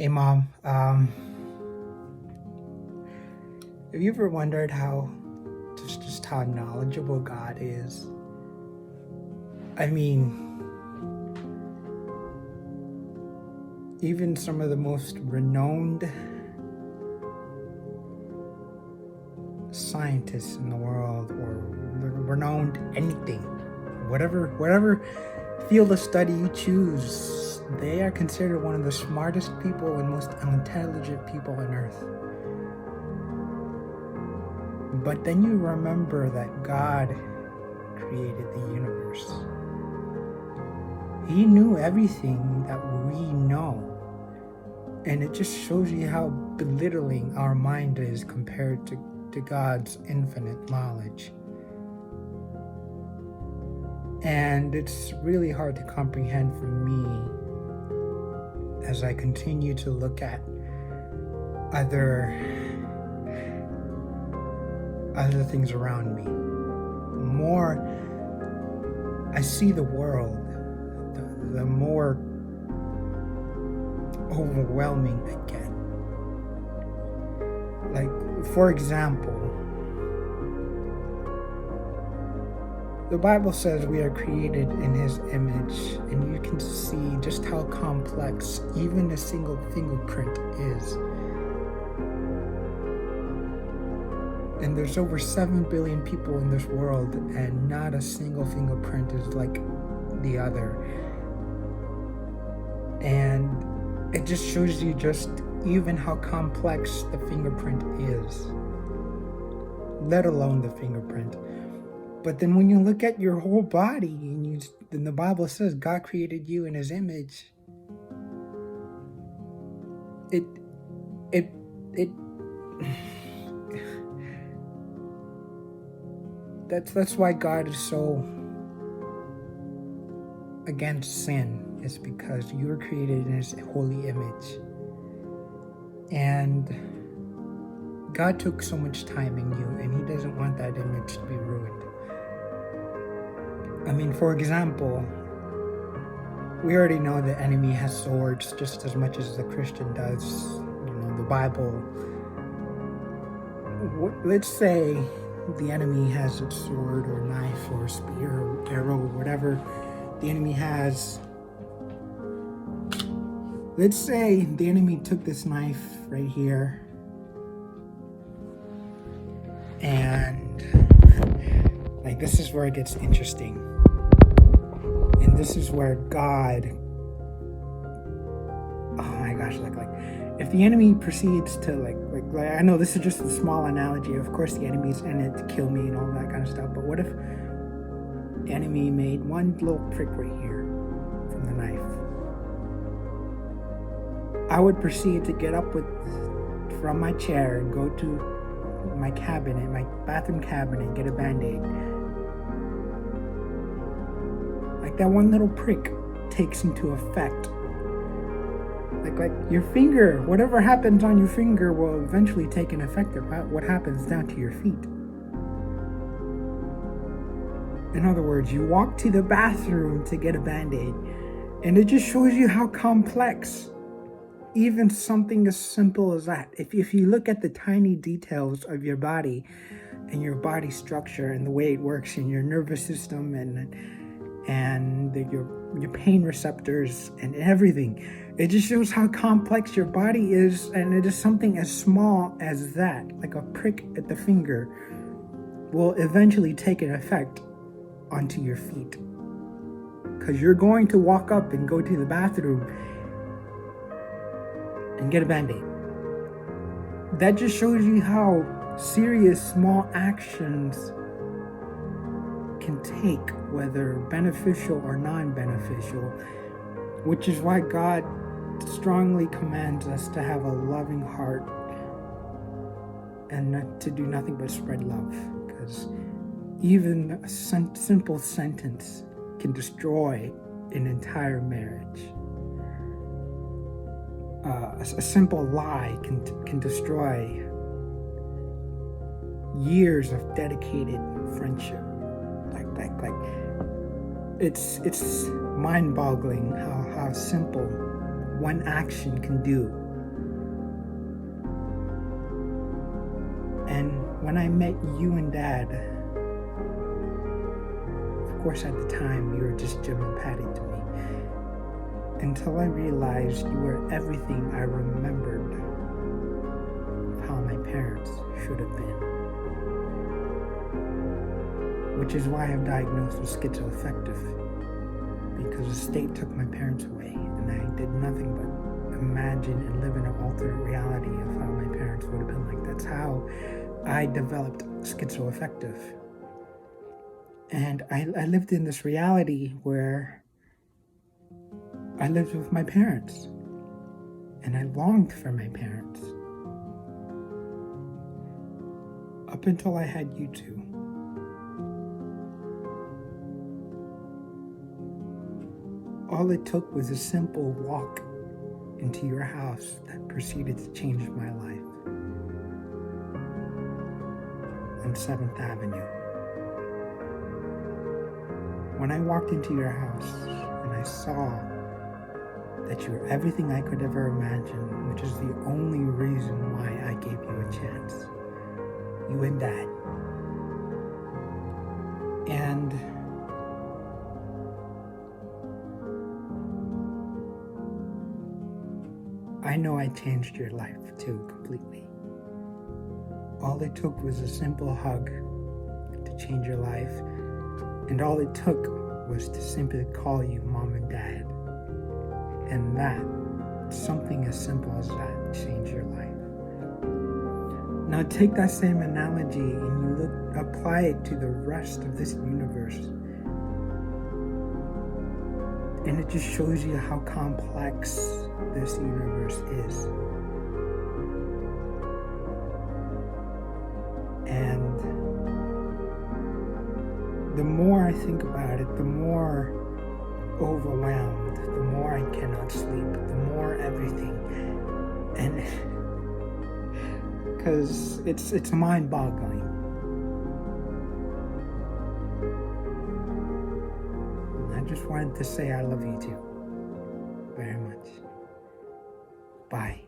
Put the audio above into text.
Hey mom, have you ever wondered how just how knowledgeable God is? I mean, even some of the most renowned scientists in the world, or renowned anything, whatever field of study you choose, they are considered one of the smartest people and most intelligent people on earth. But then you remember that God created the universe. He knew everything that we know. And it just shows you how belittling our mind is compared to God's infinite knowledge. And it's really hard to comprehend for me as I continue to look at other things around me. More I see the world, the more overwhelming it gets. Like, for example, the Bible says we are created in His image, and you can see just how complex even a single fingerprint is. And there's over 7 billion people in this world, and not a single fingerprint is like the other. And it just shows you just even how complex the fingerprint is, let alone the fingerprint. But then when you look at your whole body, and the Bible says God created you in His image, it that's why God is so against sin. It's because you were created in His holy image. And God took so much time in you, and He doesn't want that image to be ruined. I mean, for example, we already know the enemy has swords just as much as the Christian does. You know, the Bible. Let's say the enemy has a sword or knife or spear or arrow or whatever the enemy has. Let's say the enemy took this knife right here, and like, this is where it gets interesting. And this is where God, oh my gosh, like if the enemy proceeds to like I know this is just a small analogy. Of course, the enemy's in it to kill me and all that kind of stuff. But what if the enemy made one little prick right here from the knife? I would proceed to get up from my chair and go to my cabinet, my bathroom cabinet, and get a Band-Aid. Like, that one little prick takes into effect. Like your finger, whatever happens on your finger will eventually take an effect of what happens down to your feet. In other words, you walk to the bathroom to get a Band-Aid, and it just shows you how complex even something as simple as that. If you look at the tiny details of your body and your body structure and the way it works in your nervous system and your pain receptors and everything, it just shows how complex your body is. And it is something as small as that, like a prick at the finger, will eventually take an effect onto your feet, because you're going to walk up and go to the bathroom and get a Band-Aid. That just shows you how serious small actions can take, whether beneficial or non-beneficial, which is why God strongly commands us to have a loving heart and not to do nothing but spread love, because even a simple sentence can destroy an entire marriage. A simple lie can destroy years of dedicated friendship. Like it's mind-boggling how simple one action can do When I met you and Dad, of course at the time you were just Jim and Patty to me, until I realized you were everything I remembered of how my parents should have been. Which is why I'm diagnosed with schizoaffective, because the state took my parents away and I did nothing but imagine and live in an alternate reality of how my parents would have been like. That's how I developed schizoaffective. And I lived in this reality where I lived with my parents and I longed for my parents up until I had you two. All it took was a simple walk into your house that proceeded to change my life. On 7th Avenue. When I walked into your house and I saw that you were everything I could ever imagine, which is the only reason why I gave you a chance. You and Dad. And I know I changed your life too, completely. All it took was a simple hug to change your life, and all it took was to simply call you Mom and Dad. And that, something as simple as that, changed your life. Now take that same analogy and you apply it to the rest of this universe. And it just shows you how complex this universe is. And the more I think about it, the more overwhelmed, the more I cannot sleep, the more everything. And because it's mind-boggling. I just wanted to say I love you too, very much. Bye.